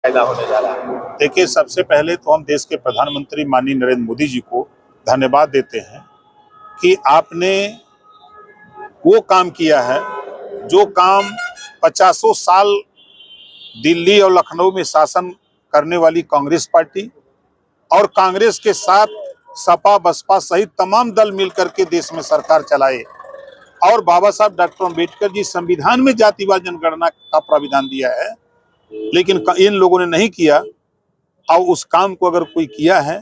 फायदा होने जा रहा है? देखिए, सबसे पहले तो हम देश के प्रधानमंत्री माननीय नरेंद्र मोदी जी को धन्यवाद देते हैं कि आपने वो काम किया है जो काम 50 साल दिल्ली और लखनऊ में शासन करने वाली कांग्रेस पार्टी और कांग्रेस के साथ सपा बसपा सहित तमाम दल मिलकर के देश में सरकार चलाए और बाबा साहब डॉक्टर अम्बेडकर जी संविधान में जातिवाद जनगणना का प्राविधान दिया है, लेकिन इन लोगों ने नहीं किया। और उस काम को अगर कोई किया है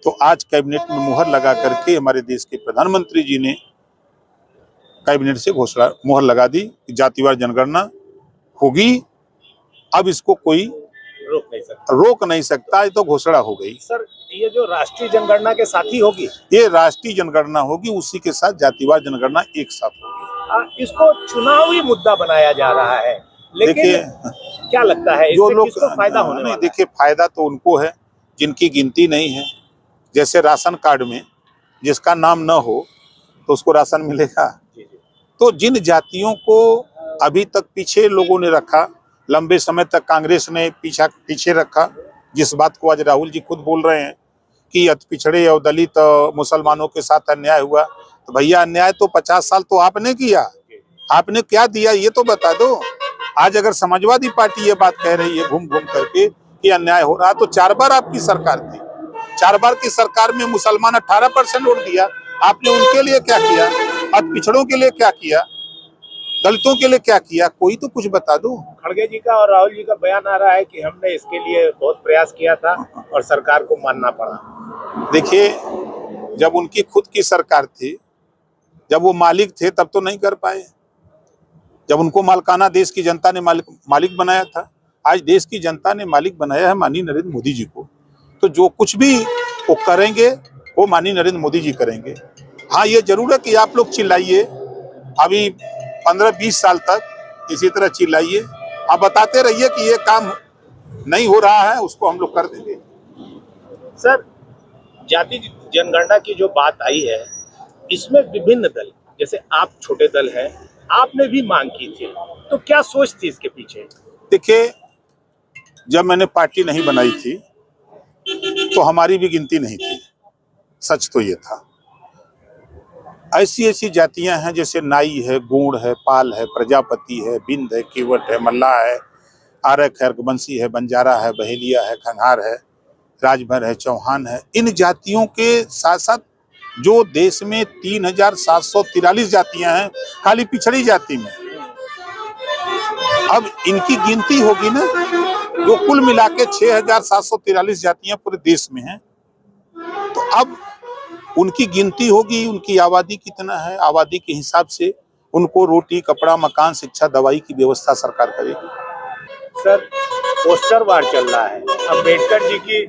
तो आज कैबिनेट में मुहर लगा करके हमारे देश के प्रधानमंत्री जी ने कैबिनेट से घोषणा मुहर लगा दी कि जातिवाद जनगणना होगी। अब इसको कोई रोक नहीं सकता, ये तो घोषणा हो गई। सर, ये जो राष्ट्रीय जनगणना के साथ ही होगी? ये राष्ट्रीय जनगणना होगी, उसी के साथ जातिवाद जनगणना एक साथ होगी। इसको चुनावी मुद्दा बनाया जा रहा है, लेकिन देखिए क्या लगता है जो लोग किसको फायदा होने वाला है? देखिए, फायदा तो उनको है जिनकी गिनती नहीं है। जैसे राशन कार्ड में जिसका नाम न हो तो उसको राशन मिलेगा। तो जिन जातियों को अभी तक पीछे लोगों ने रखा, लंबे समय तक कांग्रेस ने पीछे रखा, जिस बात को आज राहुल जी खुद बोल रहे हैं कि अति पिछड़े और दलित मुसलमानों के साथ अन्याय हुआ, तो भैया अन्याय तो 50 साल तो आपने किया, आपने क्या दिया ये तो बता दो। आज अगर समाजवादी पार्टी ये बात कह रही है घूम घूम करके कि अन्याय हो रहा, तो 4 बार आपकी सरकार थी, 4 बार की सरकार में मुसलमान 18% वोट दिया, आपने उनके लिए क्या किया? अति पिछड़ों के लिए क्या किया? दलितों के लिए क्या किया? कोई तो कुछ बता दो। खड़गे जी का और राहुल जी का बयान आ रहा है कि हमने इसके लिए बहुत प्रयास किया था और सरकार को मानना पड़ा। देखिए, जब उनकी खुद की सरकार थी, जब वो मालिक थे, तब तो नहीं कर पाए। जब उनको मालिकाना देश की जनता ने मालिक बनाया था। आज देश की जनता ने मालिक बनाया है माननीय नरेंद्र मोदी जी को, तो जो कुछ भी वो करेंगे वो माननीय नरेंद्र मोदी जी करेंगे। हाँ, ये जरूर है कि आप लोग चिल्लाइए, अभी 15-20 साल तक इसी तरह चिल्लाइए, आप बताते रहिए कि ये काम नहीं हो रहा है, उसको हम लोग कर देंगे। सर, जाति जनगणना की जो बात आई है, इसमें विभिन्न दल, जैसे आप छोटे दल हैं, आपने भी मांग की थी, तो क्या सोच थी इसके पीछे? देखिए, जब मैंने पार्टी नहीं बनाई थी तो हमारी भी गिनती नहीं थी, सच तो ये था। ऐसी जातियां हैं जैसे नाई है, गोंड है, पाल है, प्रजापति है, बिंद है, केवट है, मल्लाह है, आरक है, बंसी है, बंजारा है, बहेलिया है, खंघार है, राजभर है, चौहान है। इन जातियों के साथ साथ जो देश में 3743 जातियां हैं खाली पिछड़ी जाति में, अब इनकी गिनती होगी ना, जो कुल मिला के 6743 जातियां पूरे देश में हैं, तो अब उनकी गिनती होगी, उनकी आबादी कितना है, आबादी के हिसाब से उनको रोटी, कपड़ा, मकान, शिक्षा, दवाई की व्यवस्था सरकार करेगी। सर, पोस्टर वार चल रहा है, अम्बेडकर जी की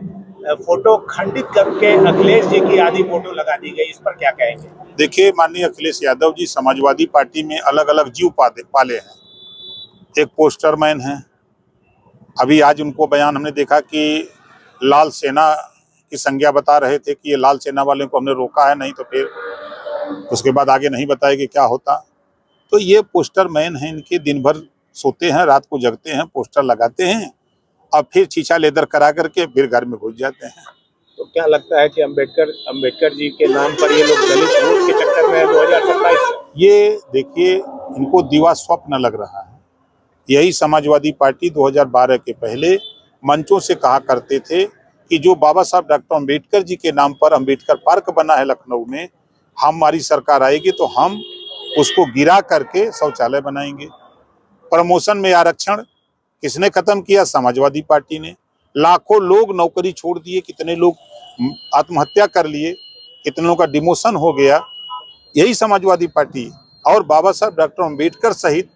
फोटो खंडित करके अखिलेश जी की आधी फोटो लगा दी गई, इस पर क्या कहेंगे? देखिए, माननीय अखिलेश यादव जी समाजवादी पार्टी में अलग अलग जीव पाले हैं। एक पोस्टर मैन है, अभी आज उनको बयान हमने देखा कि लाल सेना की संज्ञा बता रहे थे कि ये लाल सेना वाले को हमने रोका है, नहीं तो फिर उसके बाद आगे नहीं बताया कि क्या होता। तो ये पोस्टर मैन है, इनके दिन भर सोते हैं, रात को जगते हैं, पोस्टर लगाते हैं और फिर शीशा लेदर करा करके फिर घर में घुस जाते हैं। तो क्या लगता है कि अम्बेडकर जी के नाम पर ये लोग दलित वोट के चक्कर में 2027? ये देखिए, इनको दीवा स्वप्न लग रहा है। यही समाजवादी पार्टी 2012 के पहले मंचों से कहा करते थे कि जो बाबा साहब डॉक्टर अम्बेडकर जी के नाम पर अम्बेडकर पार्क बना है लखनऊ में, हमारी सरकार आएगी तो हम उसको गिरा करके शौचालय बनाएंगे। प्रमोशन में आरक्षण किसने खत्म किया? समाजवादी पार्टी ने। लाखों लोग नौकरी छोड़ दिए, कितने लोग आत्महत्या कर लिए, कितने लोगों का डिमोशन हो गया, यही समाजवादी पार्टी। और बाबा साहब डॉक्टर अम्बेडकर सहित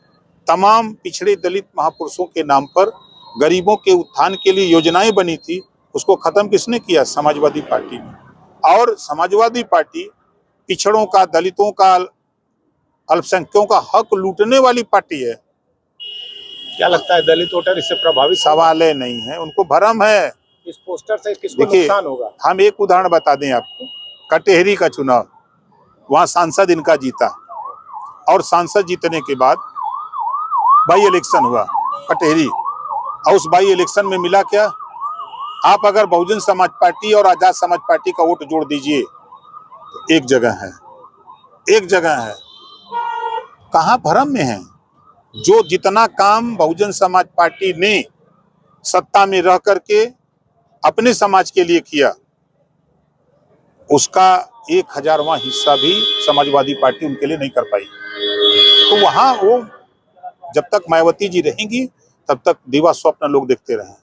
तमाम पिछड़े दलित महापुरुषों के नाम पर गरीबों के उत्थान के लिए योजनाएं बनी थी, उसको खत्म किसने किया? समाजवादी पार्टी ने। और समाजवादी पार्टी पिछड़ों का, दलितों का, अल्पसंख्यकों का हक लूटने वाली पार्टी है। क्या लगता है दलित वोटर इससे प्रभावित? सवाल नहीं है, उनको भरम है। इस पोस्टर से किसको नुकसान होगा? हम एक उदाहरण बता दें आपको, कटेहरी का चुनाव, वहां सांसद इनका जीता और सांसद जीतने के बाद बाई इलेक्शन हुआ कटेहरी, हाउस बाई इलेक्शन में मिला क्या? आप अगर बहुजन समाज पार्टी और आजाद समाज पार्टी का वोट जोड़ दीजिए तो एक जगह है, एक जगह है। कहां भ्रम में है? जो जितना काम बहुजन समाज पार्टी ने सत्ता में रह करके अपने समाज के लिए किया, उसका 1000वां हिस्सा भी समाजवादी पार्टी उनके लिए नहीं कर पाई। तो वहां वो जब तक मायावती जी रहेंगी तब तक दिवा स्वप्न लोग देखते रहे।